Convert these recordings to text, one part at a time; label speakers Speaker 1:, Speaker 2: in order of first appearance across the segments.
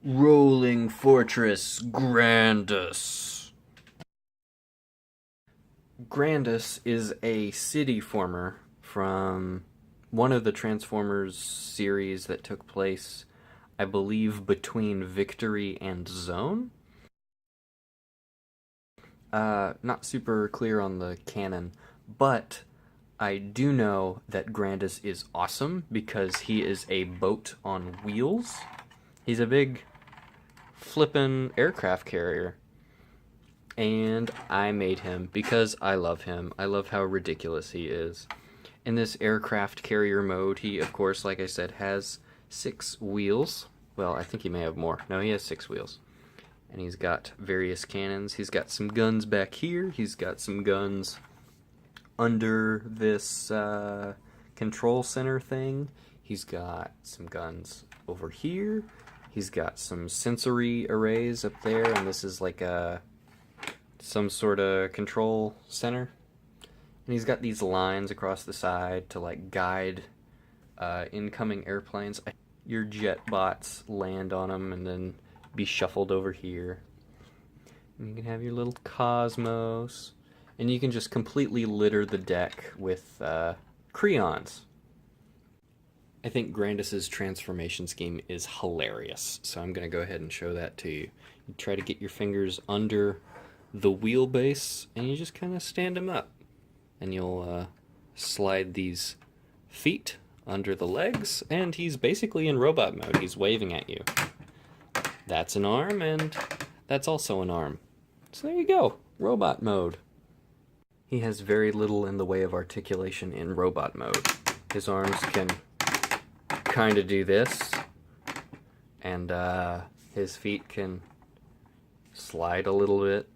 Speaker 1: Rolling Fortress Grandus. Grandus is a city former from one of the Transformers series that took place, I believe, between Victory and Zone. Not super clear on the canon, but I do know that Grandus is awesome because he is a boat on wheels. He's a big flippin' aircraft carrier. And I made him because I love him. I love how ridiculous he is. In this aircraft carrier mode, he, of course, like I said, has 6 wheels. Well, I think he may have more. No, he has 6 wheels. And he's got various cannons. He's got some guns back here. He's got some guns under this control center thing. He's got some guns over here. He's got some sensory arrays up there, and this is like some sort of control center. And he's got these lines across the side to like guide incoming airplanes. Your jet bots land on them and then be shuffled over here. And you can have your little Cosmos. And you can just completely litter the deck with Creons. I think Grandus's transformation scheme is hilarious, so I'm going to go ahead and show that to you. You try to get your fingers under the wheelbase, and you just kind of stand them up. And you'll slide these feet under the legs, and he's basically in robot mode. He's waving at you. That's an arm, and that's also an arm. So there you go, robot mode. He has very little in the way of articulation in robot mode. His arms can kind of do this, and his feet can slide a little bit,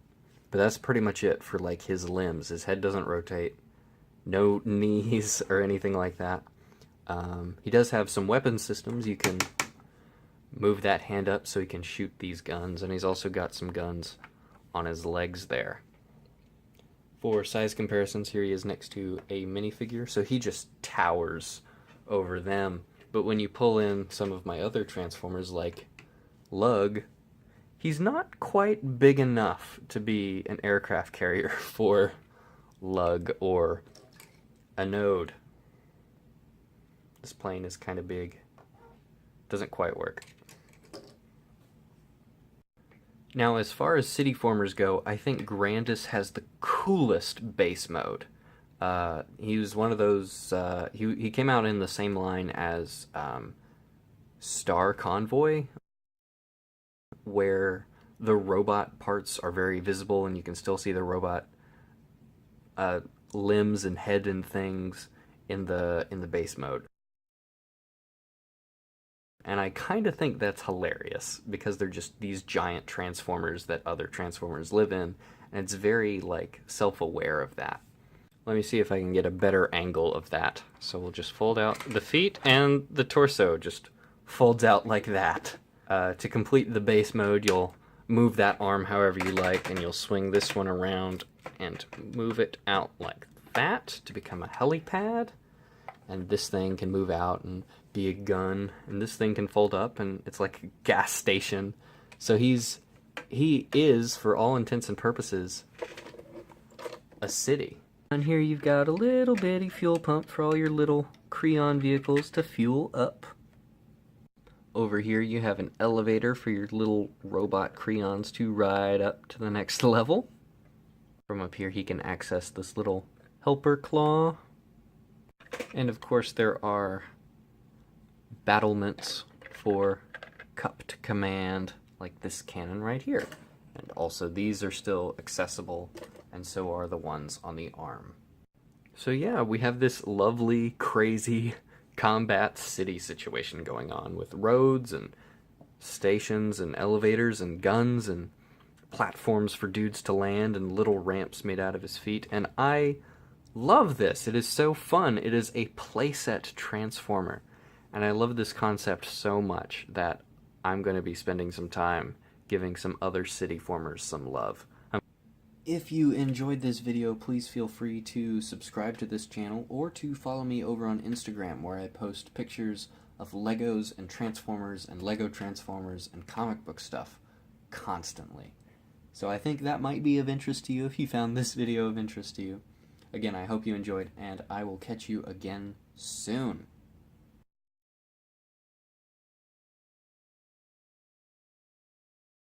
Speaker 1: but that's pretty much it for like his limbs. His head doesn't rotate, no knees or anything like that. He does have some weapon systems. You can move that hand up so he can shoot these guns, and he's also got some guns on his legs there. For size comparisons, here he is next to a minifigure, so he just towers over them. But when you pull in some of my other Transformers, like Lug, he's not quite big enough to be an aircraft carrier for Lug or a Node. This plane is kind of big. Doesn't quite work. Now, as far as city formers go, I think Grandus has the coolest base mode. He was one of those, he came out in the same line as Star Convoy, where the robot parts are very visible and you can still see the robot limbs and head and things in the base mode. And I kind of think that's hilarious because they're just these giant transformers that other transformers live in, and it's very like self-aware of that. Let me see if I can get a better angle of that. So we'll just fold out the feet, and the torso just folds out like that. To complete the base mode, you'll move that arm however you like, and you'll swing this one around and move it out like that to become a helipad. And this thing can move out and be a gun, and this thing can fold up, and it's like a gas station. So he is, for all intents and purposes, a city. And here you've got a little bitty fuel pump for all your little Creon vehicles to fuel up. Over here you have an elevator for your little robot Creons to ride up to the next level. From up here he can access this little helper claw. And of course there are battlements for cupped command, like this cannon right here. And also these are still accessible, and so are the ones on the arm. So yeah, we have this lovely, crazy combat city situation going on with roads and stations and elevators and guns and platforms for dudes to land and little ramps made out of his feet. And I love this. It is so fun. It is a playset transformer. And I love this concept so much that I'm going to be spending some time giving some other city formers some love. If you enjoyed this video, please feel free to subscribe to this channel or to follow me over on Instagram, where I post pictures of Legos and Transformers and Lego Transformers and comic book stuff constantly. So I think that might be of interest to you if you found this video of interest to you. Again, I hope you enjoyed, and I will catch you again soon.